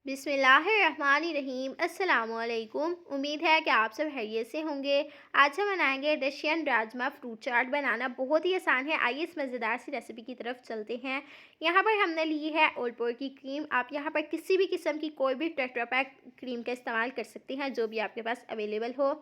बिस्मिल्लाहिर्रहमानिर्रहीम अस्सलामुअलैकुम। उम्मीद है कि आप सब खैरियत से होंगे। आज हम बनाएंगे रशियन राजमा फ्रूट चाट। बनाना बहुत ही आसान है। आइए इस मज़ेदार सी रेसिपी की तरफ चलते हैं। यहाँ पर हमने ली है ओलपोर की क्रीम। आप यहाँ पर किसी भी किस्म की कोई भी टेट्रा पैक क्रीम का इस्तेमाल कर सकते हैं, जो भी आपके पास अवेलेबल हो।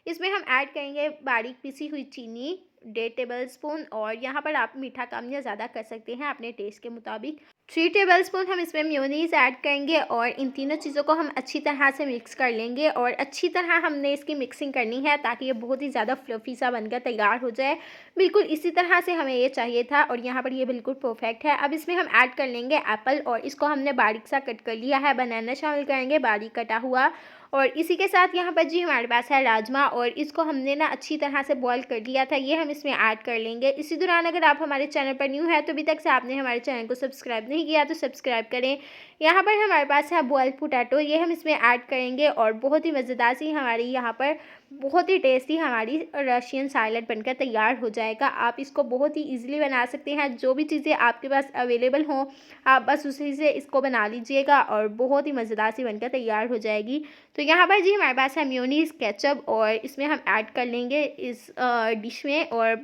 इसमें हम ऐड करेंगे बारीक पिसी हुई चीनी 1.5 टेबल स्पून, और यहाँ पर आप मीठा कम या ज़्यादा कर सकते हैं अपने टेस्ट के मुताबिक। 3 टेबल स्पून हम इसमें मेयोनीज़ ऐड करेंगे और इन तीनों चीज़ों को हम अच्छी तरह से मिक्स कर लेंगे। और अच्छी तरह हमने इसकी मिक्सिंग करनी है ताकि ये बहुत ही ज़्यादा फ्लफ़ी सा बनकर तैयार हो जाए। बिल्कुल इसी तरह से हमें ये चाहिए था और यहाँ पर ये बिल्कुल परफेक्ट है। अब इसमें हम ऐड कर लेंगे एप्पल, और इसको हमने बारीक सा कट कर लिया है। बनाना शामिल करेंगे बारीक कटा हुआ, और इसी के साथ यहाँ पर जी हमारे पास है राजमा, और इसको हमने ना अच्छी तरह से बॉईल कर लिया था। ये हम इसमें ऐड कर लेंगे। इसी दौरान अगर आप हमारे चैनल पर न्यू है तो अभी तक से आपने हमारे चैनल को सब्सक्राइब नहीं किया तो सब्सक्राइब करें। यहाँ पर हमारे पास है बॉइल्ड पोटैटो, ये हम इसमें ऐड करेंगे और बहुत ही मज़ेदार सी हमारी यहाँ पर बहुत ही टेस्टी हमारी रशियन सैलड बनकर तैयार हो जाएगा। आप इसको बहुत ही ईजिली बना सकते हैं। जो भी चीज़ें आपके पास अवेलेबल हों आप बस उसी से इसको बना लीजिएगा और बहुत ही मज़ेदार सी बनकर तैयार हो जाएगी। तो यहाँ पर जी हमारे पास है मेयोनीज़, केचप, और इसमें हम ऐड कर लेंगे इस डिश में। और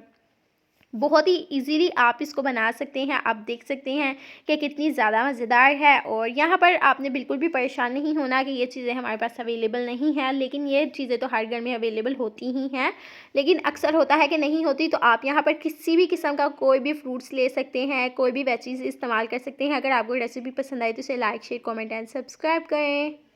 बहुत ही इजीली आप इसको बना सकते हैं। आप देख सकते हैं कि कितनी ज़्यादा मज़ेदार है। और यहाँ पर आपने बिल्कुल भी परेशान नहीं होना कि ये चीज़ें हमारे पास अवेलेबल नहीं हैं, लेकिन ये चीज़ें तो हर घर में अवेलेबल होती ही हैं, लेकिन अक्सर होता है कि नहीं होती। तो आप यहाँ पर किसी भी किस्म का कोई भी फ्रूट्स ले सकते हैं, कोई भी वेजीज़ इस्तेमाल कर सकते हैं। अगर आपको रेसिपी पसंद आई तो इसे like share comment and subscribe करें।